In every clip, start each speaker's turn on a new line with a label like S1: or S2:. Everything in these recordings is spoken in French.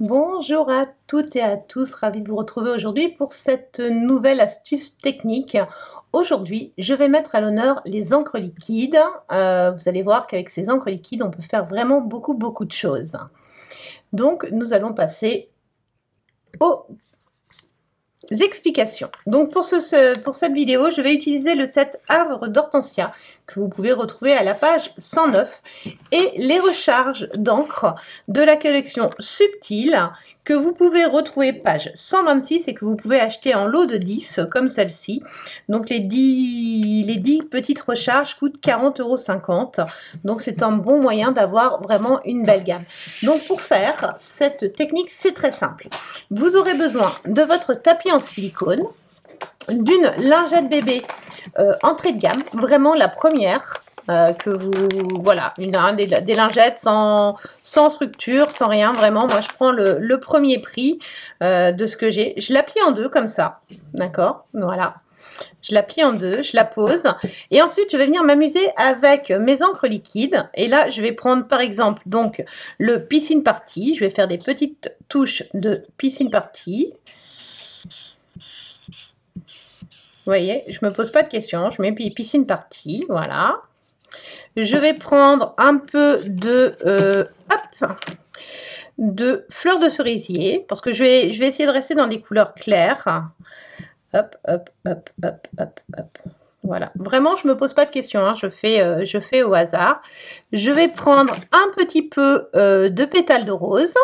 S1: Bonjour à toutes et à tous, ravi de vous retrouver aujourd'hui pour cette nouvelle astuce technique. Aujourd'hui, je vais mettre à l'honneur les encres liquides. Vous allez voir qu'avec ces encres liquides, on peut faire vraiment beaucoup de choses. Donc, nous allons passer aux explications. Donc, pour cette vidéo, je vais utiliser le set Havre d'Hortensia que vous pouvez retrouver à la page 109 et les recharges d'encre de la collection Subtil que vous pouvez retrouver page 126 et que vous pouvez acheter en lot de 10 comme celle-ci. Donc les 10 petites recharges coûtent 40,50 €. Donc c'est un bon moyen d'avoir vraiment une belle gamme. Donc pour faire cette technique, c'est très simple. Vous aurez besoin de votre tapis en silicone, d'une lingette bébé entrée de gamme, vraiment la première, que vous, voilà, des lingettes sans structure, sans rien, vraiment. Moi je prends le premier prix de ce que j'ai, je la plie en deux comme ça, d'accord, voilà, je la plie en deux, je la pose et ensuite je vais venir m'amuser avec mes encres liquides. Et là je vais prendre par exemple donc le Piscine Party, je vais faire des petites touches de Piscine Party. Vous voyez, je me pose pas de questions, je mets Piscine Party, voilà. Je vais prendre un peu de fleurs de cerisier, parce que je vais essayer de rester dans des couleurs claires. Hop, hop, hop, hop, hop, hop. Voilà, vraiment, je me pose pas de questions, hein. Je fais au hasard. Je vais prendre un petit peu de pétales de rose.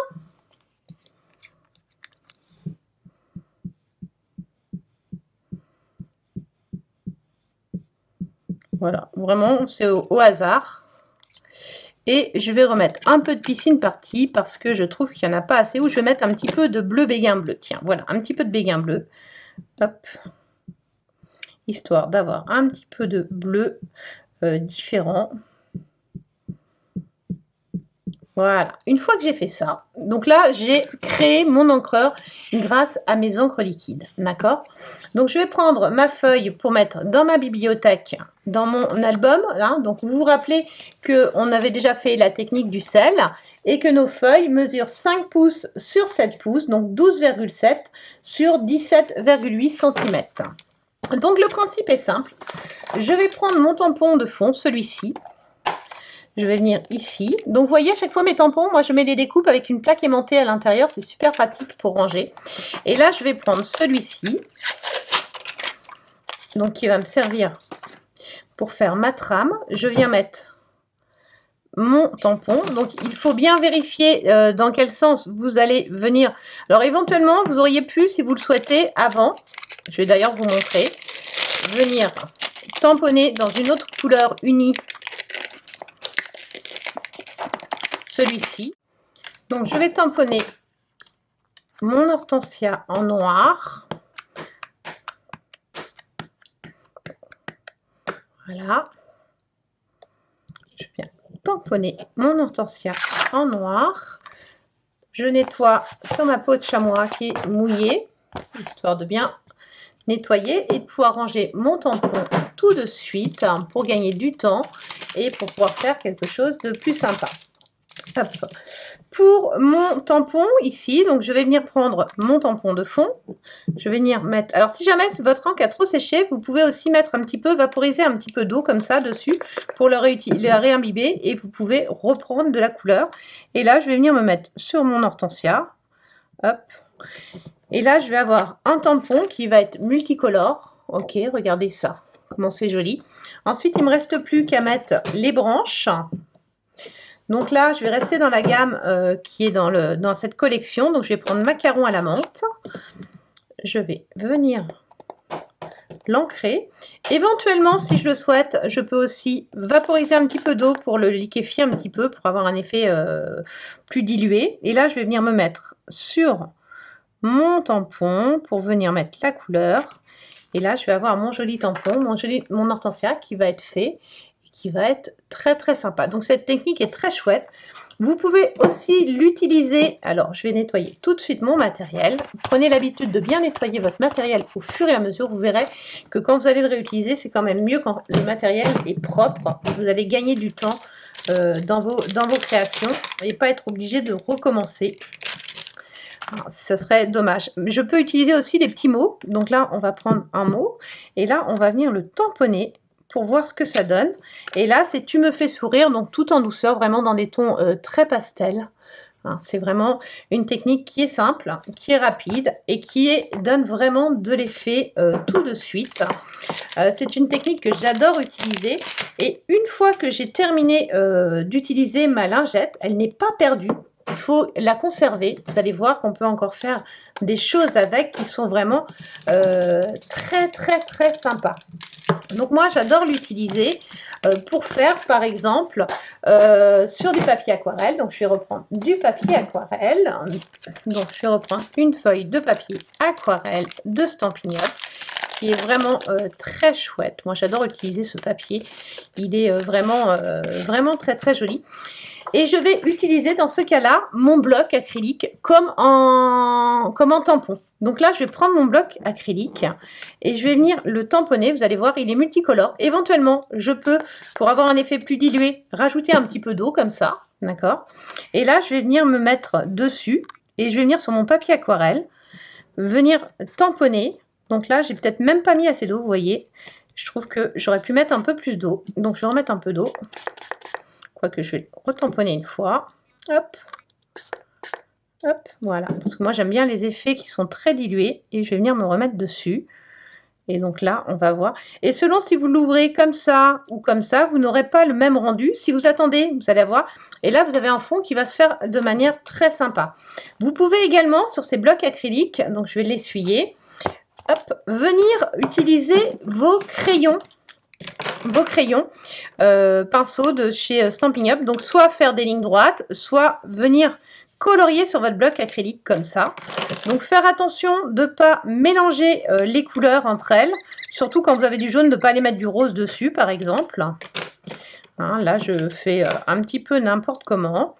S1: Voilà, vraiment, c'est au hasard. Et je vais remettre un peu de Piscine Party parce que je trouve qu'il n'y en a pas assez. Ou je vais mettre un petit peu de bleu béguin bleu. Tiens, voilà, un petit peu de béguin bleu. Hop. Histoire d'avoir un petit peu de bleu différent. Voilà, une fois que j'ai fait ça, donc là j'ai créé mon encreur grâce à mes encres liquides, d'accord. Donc je vais prendre ma feuille pour mettre dans ma bibliothèque, dans mon album, hein. Donc vous vous rappelez qu'on avait déjà fait la technique du sel et que nos feuilles mesurent 5 pouces sur 7 pouces, donc 12,7 sur 17,8 cm. Donc le principe est simple, je vais prendre mon tampon de fond, celui-ci. Je vais venir ici. Donc, vous voyez, à chaque fois mes tampons, moi, je mets les découpes avec une plaque aimantée à l'intérieur. C'est super pratique pour ranger. Et là, je vais prendre celui-ci. Donc, qui va me servir pour faire ma trame. Je viens mettre mon tampon. Donc, il faut bien vérifier dans quel sens vous allez venir. Alors, éventuellement, vous auriez pu, si vous le souhaitez, avant, je vais d'ailleurs vous montrer, venir tamponner dans une autre couleur unie. Celui-ci. Donc je vais tamponner mon hortensia en noir. Voilà. Je viens tamponner mon hortensia en noir. Je nettoie sur ma peau de chamois qui est mouillée, histoire de bien nettoyer et de pouvoir ranger mon tampon tout de suite pour gagner du temps et pour pouvoir faire quelque chose de plus sympa. Hop. Pour mon tampon ici, donc je vais venir prendre mon tampon de fond. Je vais venir mettre, alors si jamais votre encre a trop séché, vous pouvez aussi mettre un petit peu, vaporiser un petit peu d'eau comme ça dessus pour la réimbiber et vous pouvez reprendre de la couleur. Et là, je vais venir me mettre sur mon hortensia. Hop. Et là, je vais avoir un tampon qui va être multicolore. Ok, regardez ça, comment c'est joli. Ensuite, il ne me reste plus qu'à mettre les branches. Donc là, je vais rester dans la gamme qui est dans cette collection. Donc, je vais prendre Macaron à la menthe. Je vais venir l'ancrer. Éventuellement, si je le souhaite, je peux aussi vaporiser un petit peu d'eau pour le liquéfier un petit peu, pour avoir un effet plus dilué. Et là, je vais venir me mettre sur mon tampon pour venir mettre la couleur. Et là, je vais avoir mon joli tampon, mon hortensia qui va être fait. Qui va être très sympa. Donc cette technique est très chouette. Vous pouvez aussi l'utiliser. Alors je vais nettoyer tout de suite mon matériel. Prenez l'habitude de bien nettoyer votre matériel au fur et à mesure. Vous verrez que quand vous allez le réutiliser, c'est quand même mieux quand le matériel est propre. Vous allez gagner du temps dans vos créations et pas être obligé de recommencer. Ce serait dommage. Je peux utiliser aussi des petits mots. Donc là, on va prendre un mot. Et là, on va venir le tamponner pour voir ce que ça donne. Et là, c'est tu me fais sourire, donc tout en douceur, vraiment dans des tons très pastels. C'est vraiment une technique qui est simple, qui est rapide et qui donne vraiment de l'effet tout de suite. C'est une technique que j'adore utiliser. Et une fois que j'ai terminé d'utiliser ma lingette, elle n'est pas perdue. Il faut la conserver. Vous allez voir qu'on peut encore faire des choses avec qui sont vraiment très sympas. Donc moi, j'adore l'utiliser pour faire, par exemple, sur du papier aquarelle. Donc je vais reprendre du papier aquarelle. Donc je vais reprendre une feuille de papier aquarelle de Stampin' Up, qui est vraiment très chouette. Moi, j'adore utiliser ce papier. Il est vraiment très joli. Et je vais utiliser dans ce cas-là mon bloc acrylique comme en tampon. Donc là, je vais prendre mon bloc acrylique et je vais venir le tamponner. Vous allez voir, il est multicolore. Éventuellement, je peux, pour avoir un effet plus dilué, rajouter un petit peu d'eau comme ça. D'accord? Et là, je vais venir me mettre dessus et je vais venir sur mon papier aquarelle, venir tamponner. Donc là, j'ai peut-être même pas mis assez d'eau, vous voyez. Je trouve que j'aurais pu mettre un peu plus d'eau. Donc, je vais remettre un peu d'eau. Que je vais retamponner une fois. Hop. Hop, voilà. Parce que moi, j'aime bien les effets qui sont très dilués. Et je vais venir me remettre dessus. Et donc là, on va voir. Et selon si vous l'ouvrez comme ça ou comme ça, vous n'aurez pas le même rendu. Si vous attendez, vous allez voir. Et là, vous avez un fond qui va se faire de manière très sympa. Vous pouvez également, sur ces blocs acryliques, donc je vais l'essuyer, hop, venir utiliser vos crayons pinceaux de chez Stampin' Up. Donc soit faire des lignes droites, soit venir colorier sur votre bloc acrylique comme ça. Donc faire attention de ne pas mélanger les couleurs entre elles, surtout quand vous avez du jaune, de ne pas aller mettre du rose dessus par exemple. Là je fais un petit peu n'importe comment,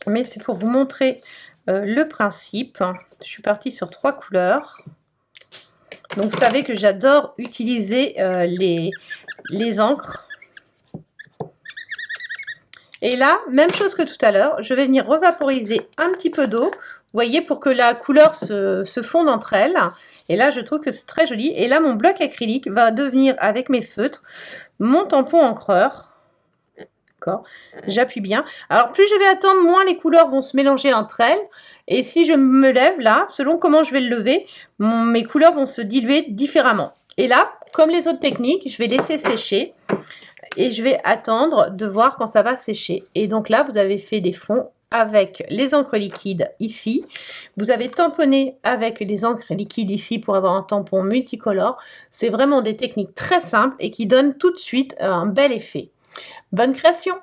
S1: mais c'est pour vous montrer le principe. Je suis partie sur 3 couleurs. Donc vous savez que j'adore utiliser les encres. Et là, même chose que tout à l'heure, je vais venir revaporiser un petit peu d'eau, vous voyez, pour que la couleur se fonde entre elles. Et là, je trouve que c'est très joli. Et là, mon bloc acrylique va devenir, avec mes feutres, mon tampon encreur. D'accord, j'appuie bien. Alors, plus je vais attendre, moins les couleurs vont se mélanger entre elles. Et si je me lève là, selon comment je vais le lever, mes couleurs vont se diluer différemment. Et là, comme les autres techniques, je vais laisser sécher et je vais attendre de voir quand ça va sécher. Et donc là, vous avez fait des fonds avec les encres liquides ici. Vous avez tamponné avec les encres liquides ici pour avoir un tampon multicolore. C'est vraiment des techniques très simples et qui donnent tout de suite un bel effet. Bonne création!